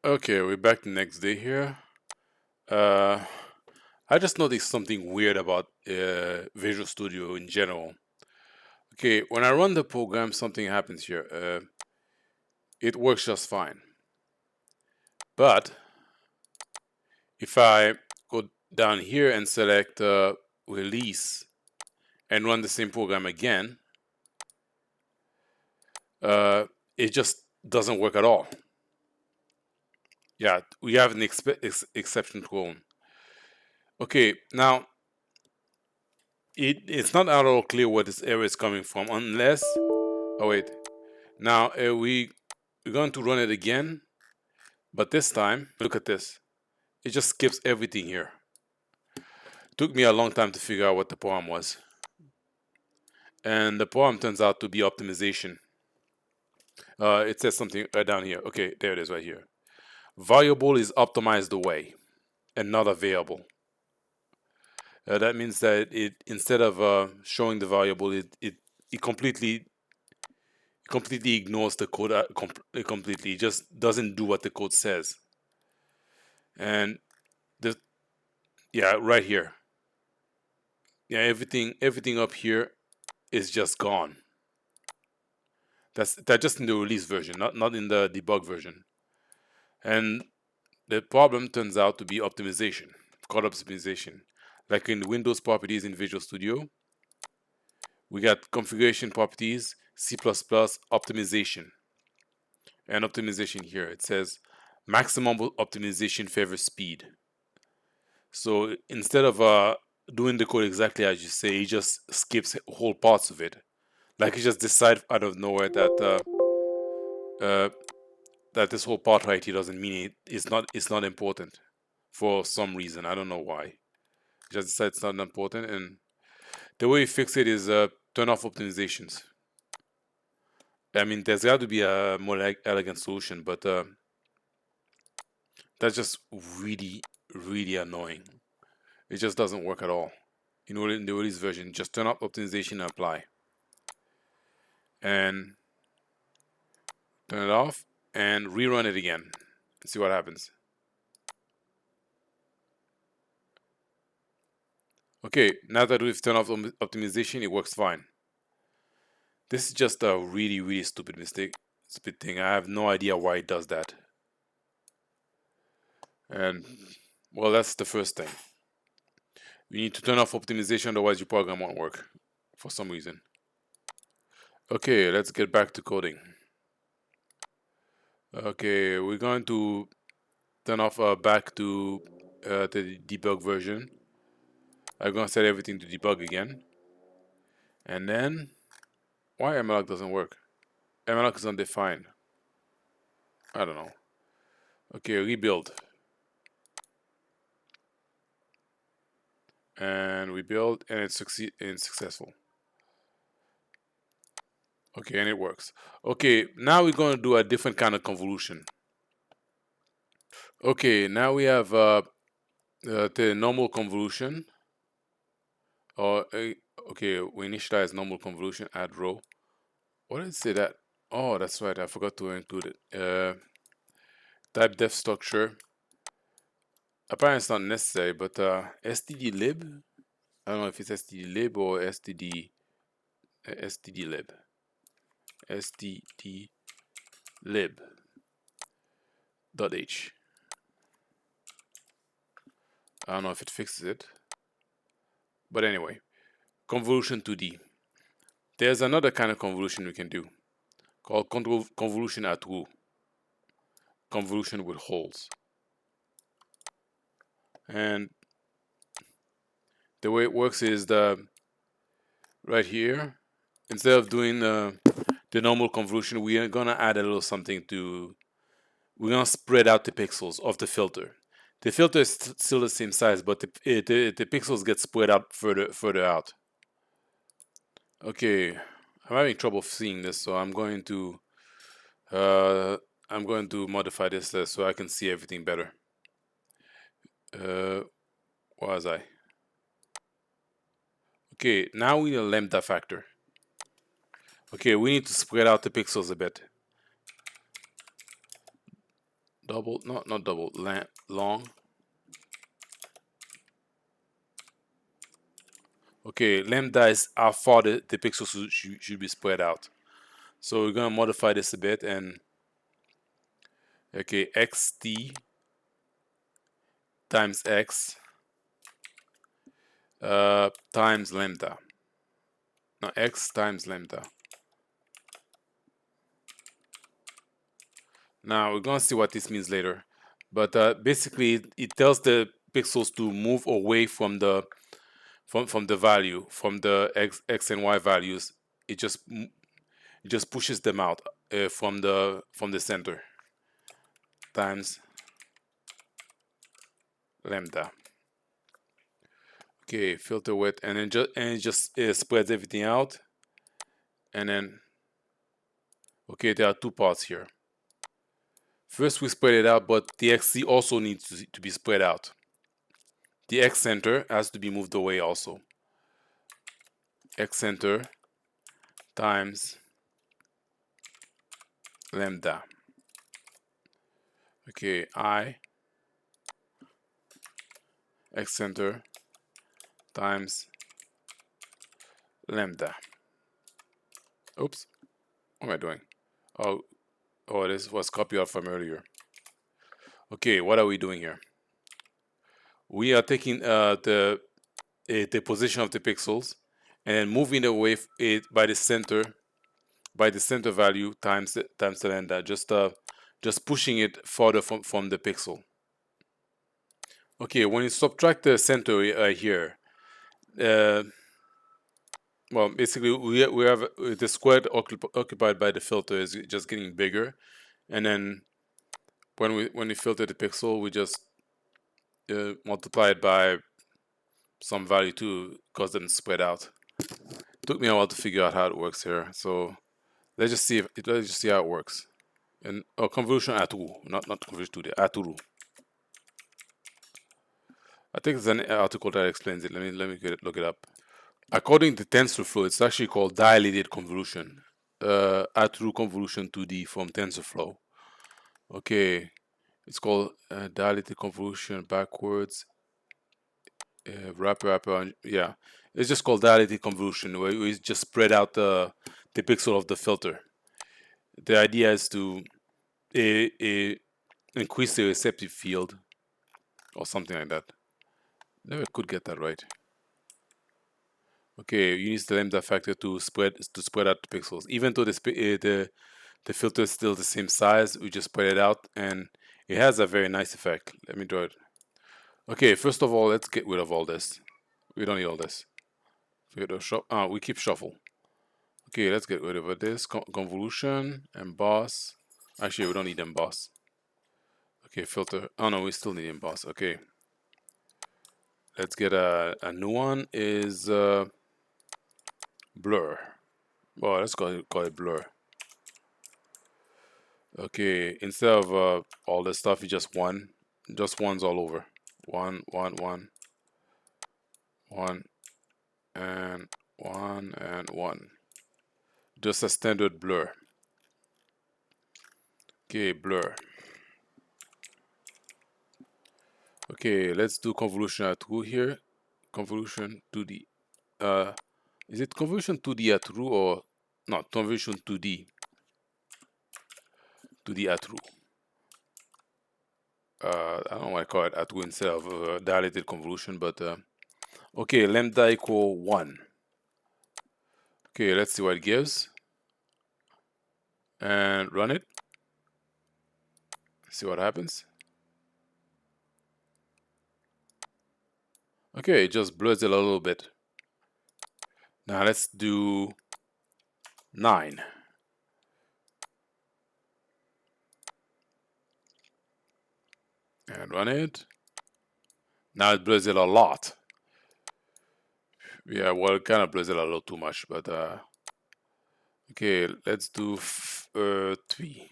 Okay, we're back the next day here. I just noticed something weird about Visual Studio in general. Okay, when I run the program, something happens here. It works just fine. But if I go down here and select release and run the same program again, it just doesn't work at all. Yeah, we have an exception thrown. Okay, now it's not at all clear where this error is coming from unless, oh wait, now we're going to run it again, but this time, look at this. It just skips everything here. Took me a long time to figure out what the problem was. And the problem turns out to be optimization. It says something right down here. Okay, there it is right here. Variable is optimized away and not a variable. That means that it, instead of showing the variable, it completely ignores the code completely. It just doesn't do what the code says. And the yeah, right here. Yeah, everything up here is just gone. That's just in the release version, not in the debug version. And the problem turns out to be optimization, code optimization. Like in Windows properties in Visual Studio, we got configuration properties, C++ optimization. And optimization here, it says maximum optimization favors speed. So instead of doing the code exactly as you say, he just skips whole parts of it. Like he just decides out of nowhere that that this whole part right here doesn't mean it's not important for some reason. I don't know why. Just decide it's not important, and the way you fix it is turn off optimizations. I mean, there's got to be a more elegant solution, but that's just really annoying. It just doesn't work at all. In the release version, just turn off optimization and apply, and turn it off and rerun it again and see what happens. Okay, now that we've turned off optimization, it works fine. This is just a really stupid thing. I have no idea why it does that. And well, that's the first thing. You need to turn off optimization, otherwise your program won't work for some reason. Okay, let's get back to coding. Okay, we're going to turn off back to the debug version. I'm going to set everything to debug again. And then, why malloc doesn't work? Malloc is undefined. I don't know. Okay, rebuild. And we build, and it's successful. Okay, and it works. Okay, now we're going to do a different kind of convolution. Okay, now we have the normal convolution. Or okay, we initialize normal convolution, add row. What did it say that? Oh, that's right, I forgot to include it. Type def structure. Apparently it's not necessary, but stdlib. I don't know if it's stdlib or stdlib. stdlib.h. I don't know if it fixes it. But anyway, convolution 2D. There's another kind of convolution we can do called convolution at root. Convolution with holes. And the way it works is right here, instead of doing the normal convolution, we are gonna add a little something to. We're gonna spread out the pixels of the filter. The filter is still the same size, but the pixels get spread out further out. Okay, I'm having trouble seeing this, so I'm going to modify this so I can see everything better. Where was I? Okay, now we need a lambda factor. Okay, we need to spread out the pixels a bit. double, not double, long. Okay, lambda is how far the pixels should be spread out. So we're gonna modify this a bit, and okay, xt times x times lambda. No, x times lambda. Now we're gonna see what this means later, but basically it tells the pixels to move away from the value, from the x and y values. It just pushes them out from the center times lambda. Okay, filter width, and then it just spreads everything out, and then okay, there are two parts here. First we spread it out, but the xc also needs to be spread out. The x center has to be moved away also. X center times lambda. Okay, I x center times lambda. Oops, what am I doing? Oh, this was copied out from earlier. Okay, what are we doing here? We are taking the position of the pixels and then moving away it by the center value times the lambda, just pushing it further from the pixel. Okay, when you subtract the center here, well, basically we have the square occupied by the filter is just getting bigger, and then when we filter the pixel, we just multiply it by some value to cause them to spread out. Took me a while to figure out how it works here, so let's just see how it works. And convolution aturu, not convolution to the aturu. I think there's an article that explains it. Let me look it up. According to TensorFlow, it's actually called dilated convolution. Aturu convolution 2D from TensorFlow. Okay, it's called dilated convolution backwards. Wrapper, yeah. It's just called dilated convolution, where we just spread out the pixel of the filter. The idea is to increase the receptive field or something like that. Never could get that right. Okay, you use the lambda factor to spread out the pixels. Even though the filter is still the same size, we just spread it out, and it has a very nice effect. Let me draw it. Okay, first of all, let's get rid of all this. We don't need all this. We keep shuffle. Okay, let's get rid of this. Convolution, emboss. Actually, we don't need emboss. Okay, filter. Oh no, we still need emboss. Okay. Let's get a new one. Is blur. Well, let's call it blur. Okay, instead of all this stuff, you just ones all over. One, and one. Just a standard blur. Okay, blur. Okay, let's do convolution at true here. Convolution 2D. Is it convolution 2D at true or not? Convolution 2D. 2D at true. I don't want to call it at true instead of dilated convolution, but okay, lambda equal 1. Okay, let's see what it gives. And run it. See what happens. Okay, it just blurs it a little bit. Now let's do 9. And run it. Now it blurs it a lot. Yeah, well, it kind of blurs it a little too much, but okay, let's do 3.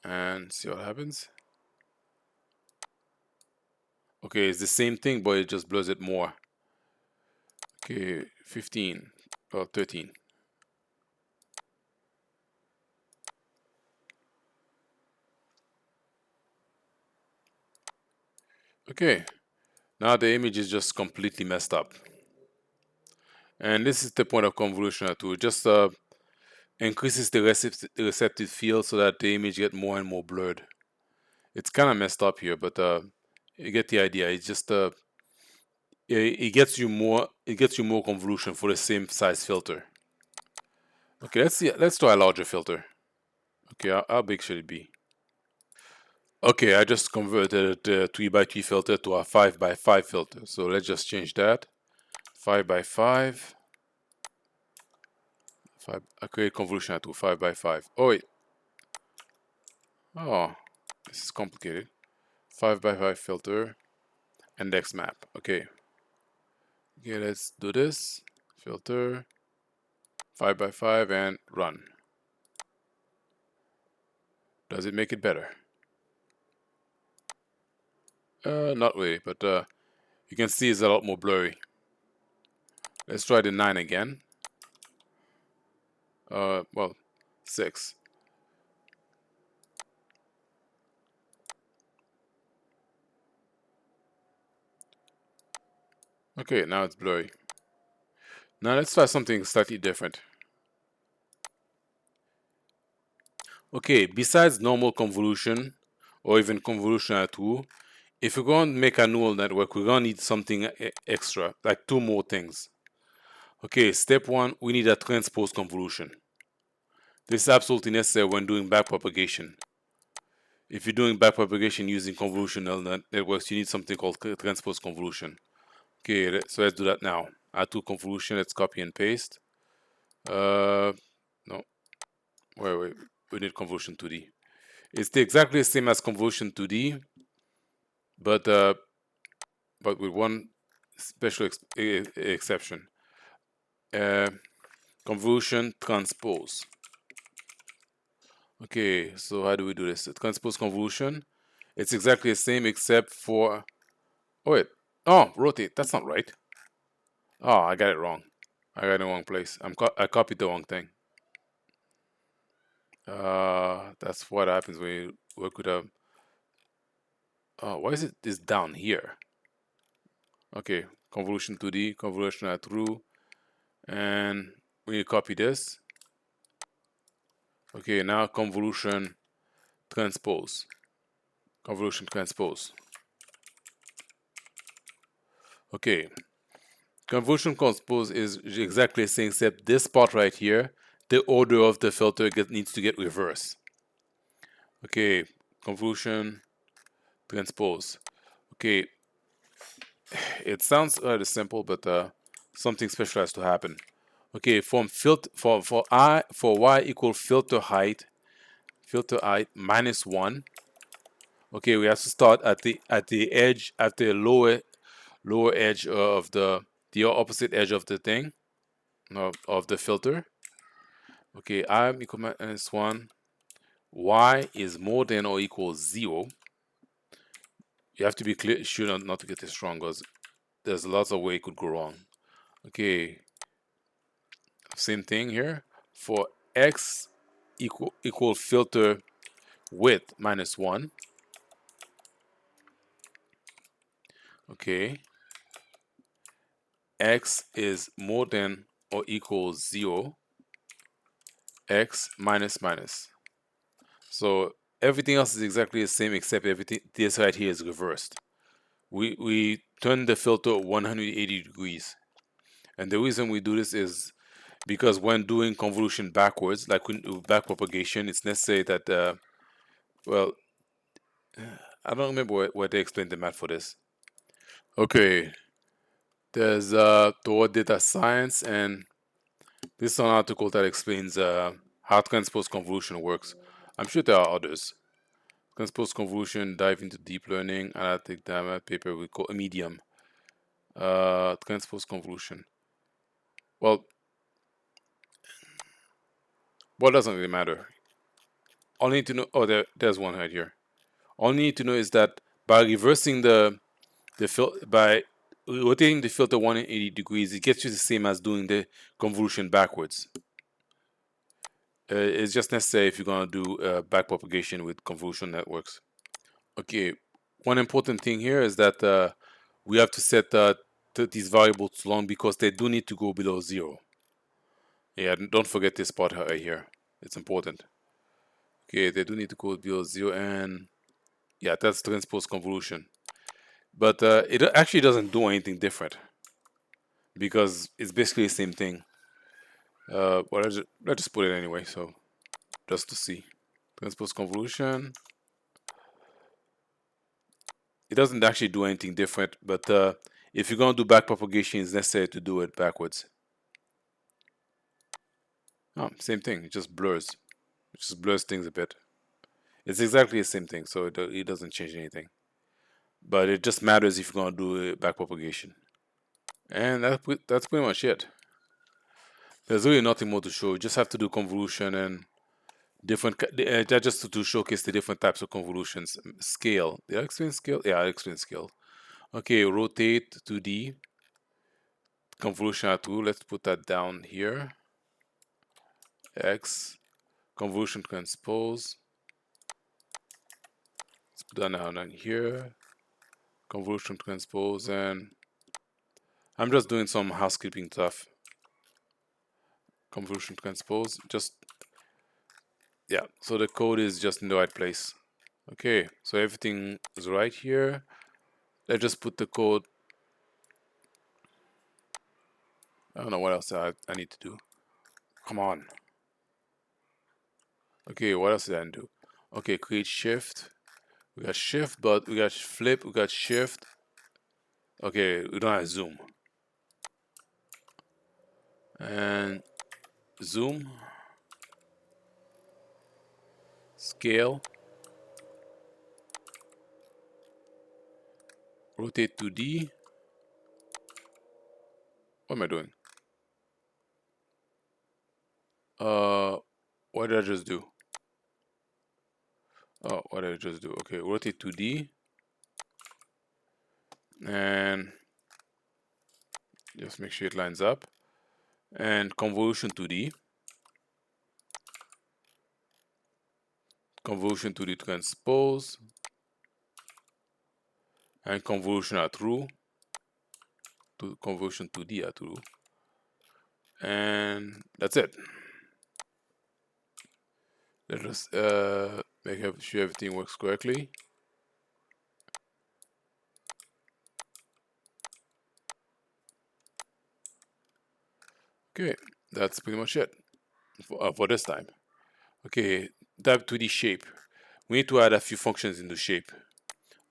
And see what happens. Okay, it's the same thing, but it just blurs it more. Okay, 15 or 13. Okay, now the image is just completely messed up. And this is the point of convolutional tool. Just increases the receptive field so that the image get more and more blurred. It's kind of messed up here, but you get the idea. It's just it gets you more convolution for the same size filter. Okay, let's see. Let's try a larger filter. Okay, how big should it be? Okay, I just converted the 3x3 filter to a 5x5 filter. So let's just change that. 5x5. I create convolution to 5x5. Oh wait. Oh, this is complicated. 5x5 filter. Index map. Okay. Okay, let's do this. Filter. 5x5 and run. Does it make it better? Not really, but you can see it's a lot more blurry. Let's try the 9 again. Well, 6. Okay, now it's blurry. Now let's try something slightly different. Okay, besides normal convolution or even convolutional tool, if we're going to make a neural network, we're going to need something extra, like 2 more things. Okay, step 1, we need a transpose convolution. This is absolutely necessary when doing backpropagation. If you're doing backpropagation using convolutional networks, you need something called transpose convolution. Okay, so let's do that now. Add to convolution, let's copy and paste. No, wait, we need convolution 2D. It's exactly the same as convolution 2D, but with one special exception. Convolution transpose. Okay, so how do we do this? Transpose convolution. It's exactly the same except for. Oh wait. Oh, rotate. That's not right. Oh, I got it wrong. I got it in the wrong place. I copied the wrong thing. That's what happens when you work with a. Oh, why is it this down here? Okay, convolution 2D, convolution at true, and we copy this. Okay, now convolution transpose. Convolution transpose. Okay, convolution transpose is exactly the same except this part right here, the order of the filter needs to get reversed. Okay, convolution transpose. Okay, it sounds rather simple, but something special has to happen. Okay, from filter for y equal filter height minus 1. Okay, we have to start at the edge, at the lower edge of the opposite edge of the thing of the filter. Okay, I equal minus 1. Y is more than or equals 0. You have to be clear, sure not to get this wrong, because there's lots of way it could go wrong. Okay, same thing here. For x equal filter width minus 1. Okay, x is more than or equals 0. X minus minus. So everything else is exactly the same except everything this right here is reversed. We turn the filter 180 degrees. And the reason we do this is because when doing convolution backwards, like backpropagation, it's necessary that, well, I don't remember where they explained the math for this. Okay, there's toward data science, and this is an article that explains how transpose convolution works. I'm sure there are others. Transpose convolution, dive into deep learning, analytic data paper we call a medium. Transpose convolution. Well, what doesn't really matter. All you need to know. Oh, there's one right here. All you need to know is that by reversing by rotating the filter 180 degrees, it gets you the same as doing the convolution backwards. It's just necessary if you're gonna do backpropagation with convolutional networks. Okay, one important thing here is that we have to set these variables to long because they do need to go below 0. Yeah, don't forget this part right here. It's important. Okay, they do need to go below 0, and yeah, that's transpose convolution. But it actually doesn't do anything different because it's basically the same thing. But let's just put it anyway, so just to see. Transpose convolution. It doesn't actually do anything different, but if you're going to do backpropagation, it's necessary to do it backwards. Oh, same thing. It just blurs. It just blurs things a bit. It's exactly the same thing, so it doesn't change anything. But it just matters if you're going to do backpropagation. And that's pretty much it. There's really nothing more to show. You just have to do convolution and different. Just to showcase the different types of convolutions. Scale. Did I explain scale? Yeah, I explained scale. Okay, rotate 2D. Convolution R2. Let's put that down here. X. Convolution transpose. Let's put that down here. Convolution transpose, and I'm just doing some housekeeping stuff. Convolution transpose, just yeah, so the code is just in the right place. Okay, so everything is right here. Let's just put the code. I don't know what else I need to do. Come on. Okay, what else did I do? Okay, create shift. We got shift, but we got flip, we got shift. Okay, we don't have zoom. And zoom. Scale. Rotate 2D. What am I doing? What did I just do? Oh, what did I just do? Okay, rotate 2D. And just make sure it lines up. And convolution 2D. Convolution 2D transpose. And convolution are true. To convolution 2D are true. And that's it. Let us make sure everything works correctly. Okay, that's pretty much it for this time. Okay, type 2D shape. We need to add a few functions in the shape.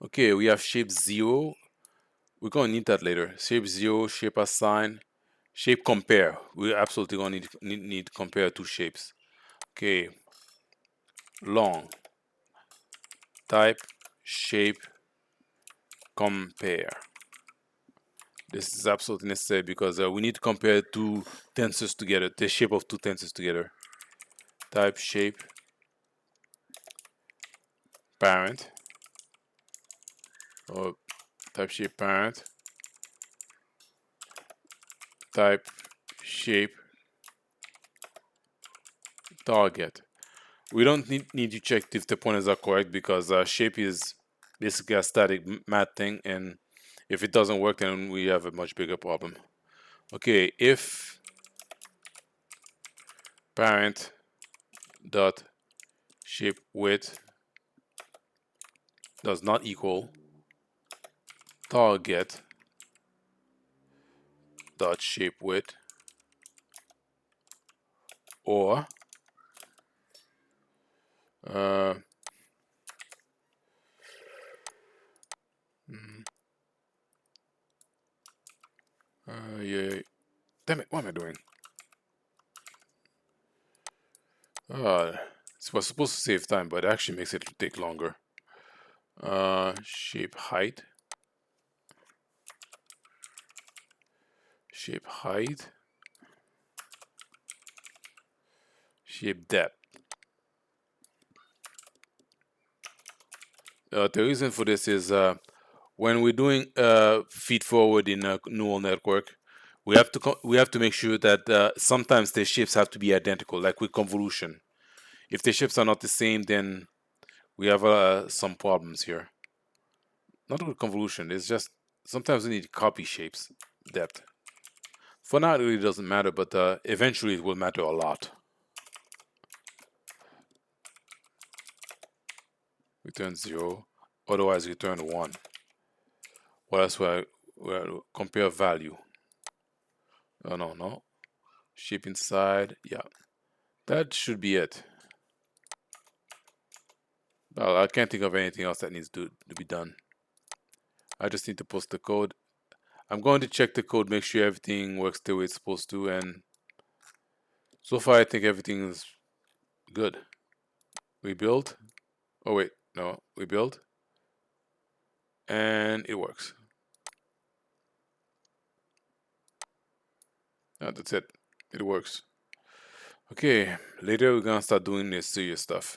Okay, we have shape 0. We're going to need that later. Shape 0, shape assign, shape compare. We're absolutely going to need to compare two shapes. Okay, long, type, shape, compare. This is absolutely necessary because we need to compare two tensors together, the shape of two tensors together. Type, shape, parent, or type, shape, parent, type, shape, target. We don't need to check if the pointers are correct because shape is basically a static math thing, and if it doesn't work, then we have a much bigger problem. Okay, if parent dot shape width does not equal target dot shape width, or yeah, damn it, what am I doing? It was supposed to save time, but it actually makes it take longer. Shape height, shape height, shape depth. The reason for this is when we're doing feed forward in a neural network, we have to make sure that sometimes the shapes have to be identical, like with convolution. If the shapes are not the same, then we have some problems here. not with convolution. It's just sometimes we need copy shapes depth. For now, it really doesn't matter, but eventually it will matter a lot. Return 0, otherwise return 1. Well, that's why we'll compare value. Oh, no. Shape inside, yeah. That should be it. Well, I can't think of anything else that needs to be done. I just need to post the code. I'm going to check the code, make sure everything works the way it's supposed to, and so far I think everything is good. We build. Oh wait, no, we build. And it works. That's it. It works. Okay, later we're gonna start doing this serious stuff.